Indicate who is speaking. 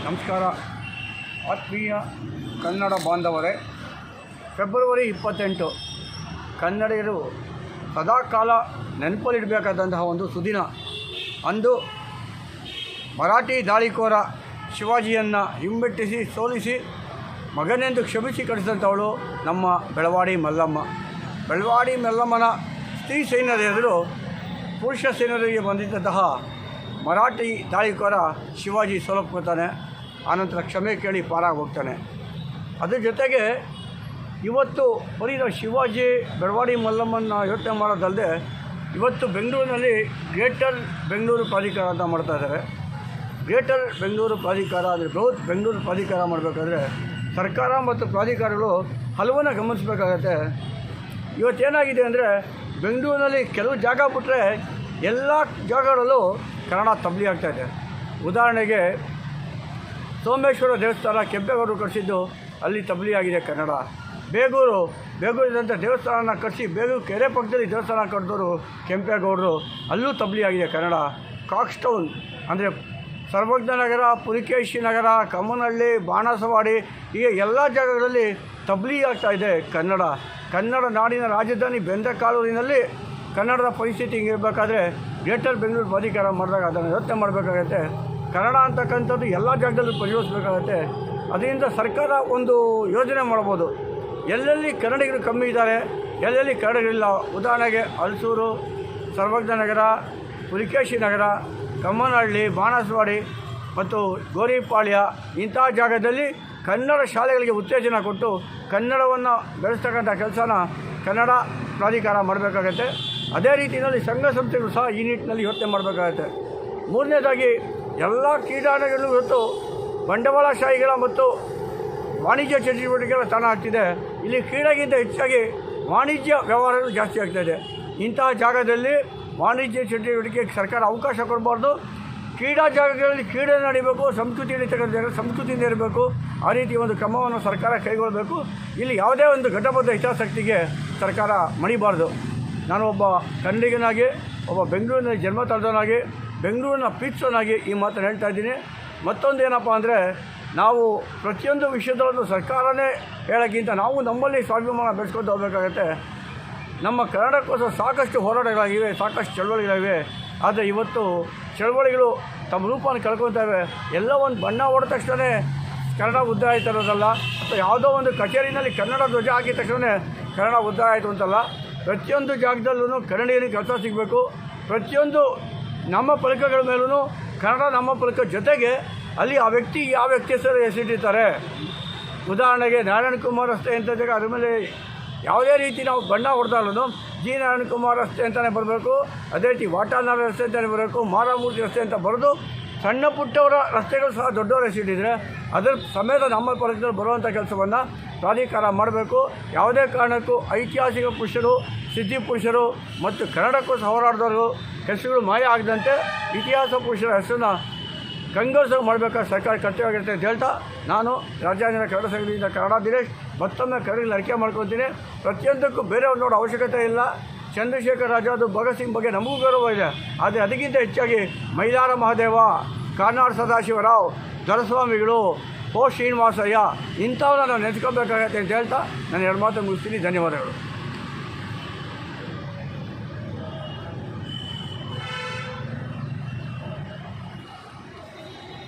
Speaker 1: ನಮಸ್ಕಾರ ಆತ್ಮೀಯ ಕನ್ನಡ ಬಾಂಧವರೇ. ಫೆಬ್ರವರಿ 28 ಕನ್ನಡಿಗರು ಸದಾಕಾಲ ನೆನಪಲ್ಲಿಡಬೇಕಾದಂತಹ ಒಂದು ಸುದಿನ. ಅಂದು ಮರಾಠಿ ದಾಳಿಕೋರ ಶಿವಾಜಿಯನ್ನು ಹಿಂಬೆಟ್ಟಿಸಿ ಸೋಲಿಸಿ ಮಗನೆಂದು ಕ್ಷಮಿಸಿ ಕಳಿಸಿದಂಥವಳು ನಮ್ಮ ಬೆಳವಾಡಿ ಮಲ್ಲಮ್ಮ. ಬೆಳವಾಡಿ ಮಲ್ಲಮ್ಮನ ಸ್ತ್ರೀ ಸೈನ್ಯದ ಎದುರು ಪುರುಷ ಸೈನ್ಯರಿಗೆ ಬಂದಿದ್ದಂತಹ ಮರಾಠಿ ದಾಳಿಕೋರ ಶಿವಾಜಿ ಸೋಲಪ್ಕೊತಾನೆ. ಆನಂತರ ಕ್ಷಮೆ ಕೇಳಿ ಪಾರಾಗಿ ಹೋಗ್ತಾನೆ. ಅದ್ರ ಜೊತೆಗೆ ಇವತ್ತು ಬರೀ ಶಿವಾಜಿ ಬೆಳವಾಡಿ ಮಲ್ಲಮ್ಮನ ಯೋಚನೆ ಮಾಡೋದಲ್ಲದೆ ಇವತ್ತು ಬೆಂಗಳೂರಿನಲ್ಲಿ ಗ್ರೇಟರ್ ಬೆಂಗಳೂರು ಪ್ರಾಧಿಕಾರ ಅಂತ ಮಾಡ್ತಾಯಿದ್ದಾರೆ. ಗ್ರೇಟರ್ ಬೆಂಗಳೂರು ಪ್ರಾಧಿಕಾರ ಅಂದರೆ ಬೃಹತ್ ಬೆಂಗಳೂರು ಪ್ರಾಧಿಕಾರ ಮಾಡಬೇಕಾದ್ರೆ ಸರ್ಕಾರ ಮತ್ತು ಪ್ರಾಧಿಕಾರಗಳು ಹಲವನ್ನ ಗಮನಿಸಬೇಕಾಗತ್ತೆ. ಇವತ್ತೇನಾಗಿದೆ ಅಂದರೆ ಬೆಂಗಳೂರಿನಲ್ಲಿ ಕೆಲವು ಜಾಗ ಬಿಟ್ಟರೆ ಎಲ್ಲ ಜಾಗಗಳಲ್ಲೂ ಕನ್ನಡ ತಬ್ಲಿ ಆಗ್ತಾಯಿದೆ. ಉದಾಹರಣೆಗೆ ಸೋಮೇಶ್ವರ ದೇವಸ್ಥಾನ ಕೆಂಪೇಗೌಡರು ಕಟ್ಟಿಸಿದ್ದು, ಅಲ್ಲಿ ತಬ್ಲಿ ಆಗಿದೆ ಕನ್ನಡ. ಬೇಗೂರಿದಂಥ ದೇವಸ್ಥಾನನ ಕಟ್ಟಿಸಿ ಬೇಗೂರು ಕೆರೆ ಪಕ್ಕದಲ್ಲಿ ದೇವಸ್ಥಾನ ಕಟ್ಟಿದವರು ಕೆಂಪೇಗೌಡರು, ಅಲ್ಲೂ ತಬ್ಲಿ ಆಗಿದೆ ಕನ್ನಡ. ಕಾಕ್ಸ್ಟೌನ್ ಅಂದರೆ ಸರ್ವಜ್ಞ ನಗರ, ಪುಲಿಕೇಶಿ ನಗರ, ಕಮ್ಮನಹಳ್ಳಿ, ಬಾಣಸವಾಡಿ ಹೀಗೆ ಎಲ್ಲ ಜಾಗಗಳಲ್ಲಿ ತಬ್ಲಿ ಆಗ್ತಾಯಿದೆ ಕನ್ನಡ. ಕನ್ನಡ ನಾಡಿನ ರಾಜಧಾನಿ ಬೆಂದಕಾಳೂರಿನಲ್ಲಿ ಕನ್ನಡದ ಪರಿಸ್ಥಿತಿ ಹಿಂಗಿರಬೇಕಾದ್ರೆ ಗ್ರೇಟರ್ ಬೆಂಗಳೂರು ಪ್ರಾಧಿಕಾರ ಮಾಡಿದಾಗ ಅದನ್ನು ಯೋಚನೆ ಮಾಡಬೇಕಾಗತ್ತೆ. ಕನ್ನಡ ಅಂತಕ್ಕಂಥದ್ದು ಎಲ್ಲ ಜಾಗದಲ್ಲೂ ಪರಿಗಣಿಸಬೇಕಾಗತ್ತೆ. ಅದರಿಂದ ಸರ್ಕಾರ ಒಂದು ಯೋಜನೆ ಮಾಡ್ಬೋದು. ಎಲ್ಲೆಲ್ಲಿ ಕನ್ನಡಿಗರು ಕಮ್ಮಿ ಇದ್ದಾರೆ, ಎಲ್ಲೆಲ್ಲಿ ಕನ್ನಡಿಗರಿಲ್ಲ, ಉದಾಹರಣೆಗೆ ಹಲಸೂರು, ಸರ್ವಜ್ಞ ನಗರ, ಪುಲಿಕೇಶಿ ನಗರ, ಕಮ್ಮನಹಳ್ಳಿ, ಬಾಣಸವಾಡಿ ಮತ್ತು ಗೋರಿಪಾಳ್ಯ ಇಂಥ ಜಾಗದಲ್ಲಿ ಕನ್ನಡ ಶಾಲೆಗಳಿಗೆ ಉತ್ತೇಜನ ಕೊಟ್ಟು ಕನ್ನಡವನ್ನು ಬೆಳೆಸ್ತಕ್ಕಂಥ ಕೆಲಸನ ಕನ್ನಡ ಪ್ರಾಧಿಕಾರ ಮಾಡಬೇಕಾಗತ್ತೆ. ಅದೇ ರೀತಿಯಲ್ಲಿ ಸಂಘ ಸಂಸ್ಥೆಗಳು ಸಹ ಈ ನಿಟ್ಟಿನಲ್ಲಿ ಯೋಚನೆ ಮಾಡಬೇಕಾಗತ್ತೆ. ಮೂರನೇದಾಗಿ ಎಲ್ಲ ಕ್ರೀಡಾಂಗಣಗಳು ಇವತ್ತು ಬಂಡವಾಳಶಾಹಿಗಳ ಮತ್ತು ವಾಣಿಜ್ಯ ಚಟುವಟಿಕೆಗಳ ತಾಣ ಆಗ್ತಿದೆ. ಇಲ್ಲಿ ಕ್ರೀಡೆಗಿಂತ ಹೆಚ್ಚಾಗಿ ವಾಣಿಜ್ಯ ವ್ಯವಹಾರಗಳು ಜಾಸ್ತಿ ಆಗ್ತಾಯಿದೆ. ಇಂತಹ ಜಾಗದಲ್ಲಿ ವಾಣಿಜ್ಯ ಚಟುವಟಿಕೆಗೆ ಸರ್ಕಾರ ಅವಕಾಶ ಕೊಡಬಾರ್ದು. ಕ್ರೀಡಾ ಜಾಗಗಳಲ್ಲಿ ಕ್ರೀಡೆ ನಡೀಬೇಕು, ಸಂಸ್ಕೃತಿ ನಡೀತಕ್ಕಂಥ ಜಾಗ ಸಂಸ್ಕೃತಿಯಿಂದ ಇರಬೇಕು. ಆ ರೀತಿ ಒಂದು ಕ್ರಮವನ್ನು ಸರ್ಕಾರ ಕೈಗೊಳ್ಳಬೇಕು. ಇಲ್ಲಿ ಯಾವುದೇ ಒಂದು ಘಟಬದ್ಧ ಹಿತಾಸಕ್ತಿಗೆ ಸರ್ಕಾರ ಮಣಿಬಾರ್ದು. ನಾನು ಒಬ್ಬ ಕನ್ನಡಿಗನಾಗಿ, ಒಬ್ಬ ಬೆಂಗಳೂರಿನಲ್ಲಿ ಜನ್ಮ ತಳೆದವನಾಗಿ, ಬೆಂಗಳೂರಿನ ಪ್ರೀತಿಸೋನಾಗಿ ಈ ಮಾತನ್ನು ಹೇಳ್ತಾ ಇದ್ದೀನಿ. ಮತ್ತೊಂದು ಏನಪ್ಪ ಅಂದರೆ, ನಾವು ಪ್ರತಿಯೊಂದು ವಿಷಯದಲ್ಲೂ ಸರ್ಕಾರನೇ ಹೇಳೋಕ್ಕಿಂತ ನಾವು ನಮ್ಮಲ್ಲಿ ಸ್ವಾಭಿಮಾನ ಬೆಳೆಸ್ಕೊಂಡು ಹೋಗಬೇಕಾಗತ್ತೆ. ನಮ್ಮ ಕನ್ನಡಕ್ಕೋಸ್ಕರ ಸಾಕಷ್ಟು ಹೋರಾಟಗಳಾಗಿವೆ, ಸಾಕಷ್ಟು ಚಳವಳಿಗಳಿವೆ. ಆದರೆ ಇವತ್ತು ಚಳವಳಿಗಳು ತಮ್ಮ ರೂಪವನ್ನು ಕಳ್ಕೊತಾವೆ. ಎಲ್ಲ ಒಂದು ಬಣ್ಣ ಹೊಡೆದ ತಕ್ಷಣ ಕನ್ನಡ ಉದ್ಧಾರ ಆಯ್ತು ಅನ್ನೋದಲ್ಲ, ಅಥವಾ ಯಾವುದೋ ಒಂದು ಕಚೇರಿನಲ್ಲಿ ಕನ್ನಡ ಧ್ವಜ ಹಾಕಿದ ತಕ್ಷಣ ಕನ್ನಡ ಉದ್ಧಾರ ಆಯಿತು ಅಂತಲ್ಲ. ಪ್ರತಿಯೊಂದು ಜಾಗದಲ್ಲೂ ಕನ್ನಡಿಗರಿಗೆ ಕೆಲಸ ಸಿಗಬೇಕು. ಪ್ರತಿಯೊಂದು ನಮ್ಮ ಫಲಕಗಳ ಮೇಲೂ ಕನ್ನಡ ನಮ್ಮ ಫಲಕ ಜೊತೆಗೆ ಅಲ್ಲಿ ಆ ವ್ಯಕ್ತಿ ಯಾವ ವ್ಯಕ್ತಿ ಹೆಸರಿಟ್ಟಿರ್ತಾರೆ. ಉದಾಹರಣೆಗೆ ನಾರಾಯಣಕುಮಾರ್ ರಸ್ತೆ ಅಂತ ಜಾಗ, ಅದ್ರ ಮೇಲೆ ಯಾವುದೇ ರೀತಿ ನಾವು ಬಣ್ಣ ಹೊಡೆದಾಲೂ ಜಿ ನಾರಾಯಣಕುಮಾರ್ ರಸ್ತೆ ಅಂತಲೇ ಬರಬೇಕು. ಅದೇ ರೀತಿ ವಾಟಾನಾರ ರಸ್ತೆ ಅಂತಲೇ ಬರಬೇಕು, ಮಾರಾಮೂರ್ತಿ ರಸ್ತೆ ಅಂತ ಬರೆದು ಸಣ್ಣ ಪುಟ್ಟವರ ರಸ್ತೆಗಳು ಸಹ ದೊಡ್ಡವರ ಹೆಸರಿಟ್ಟಿದ್ರೆ ಅದರ ಸಮೇತ ನಮ್ಮ ಫಲಕದಲ್ಲಿ ಬರುವಂಥ ಕೆಲಸವನ್ನು ಪ್ರಾಧಿಕಾರ ಮಾಡಬೇಕು. ಯಾವುದೇ ಕಾರಣಕ್ಕೂ ಐತಿಹಾಸಿಕ ಪುರುಷರು, ಸಿದ್ಧಿ ಪುರುಷರು ಮತ್ತು ಕನ್ನಡಕ್ಕೋಸ್ಕರ ಹೋರಾಡಿದವರು ಹೆಸರುಗಳು ಮಾಯ ಆಗದಂತೆ ಇತಿಹಾಸ ಪುರುಷರ ಹೆಸರನ್ನು ಕಂಗೊಳಿಸೋ ಮಾಡಬೇಕಾದ್ರೆ ಸರ್ಕಾರ ಕರ್ತವ್ಯವಾಗಿರುತ್ತೆ ಅಂತ ಹೇಳ್ತಾ, ನಾನು ರಾಜ್ಯಾಂಗದ ಕನ್ನಡ ಸಂಘದಿಂದ ಕನ್ನಡ ದಿನೇಶ್ ಮತ್ತೊಮ್ಮೆ ಕನ್ನಡಿಗರಲ್ಲಿ ಅರಿಕೆ ಮಾಡ್ಕೊತೀನಿ. ಪ್ರತಿಯೊಂದಕ್ಕೂ ಬೇರೆಯವ್ರು ನೋಡೋ ಅವಶ್ಯಕತೆ ಇಲ್ಲ. ಚಂದ್ರಶೇಖರ್ ಆಜಾದ್, ಭಗತ್ ಸಿಂಗ್ ಬಗ್ಗೆ ನಮಗೂ ಗೌರವ ಇದೆ. ಆದರೆ ಅದಕ್ಕಿಂತ ಹೆಚ್ಚಾಗಿ ಮೈಲಾರ ಮಹದೇವ, ಕಾರ್ನಾಡ್ ಸದಾಶಿವರಾವ್, ದೊರೆಸ್ವಾಮಿಗಳು, ಶ್ರೀನಿವಾಸಯ್ಯ ಇಂಥವ್ರನ್ನ ನಾವು ನೆನೆಸ್ಕೊಬೇಕಾಗತ್ತೆ ಅಂತ ಹೇಳ್ತಾ ನಾನು ಎರಡು ಮಾತು ಮುಗಿಸ್ತೀನಿ. ಧನ್ಯವಾದಗಳು.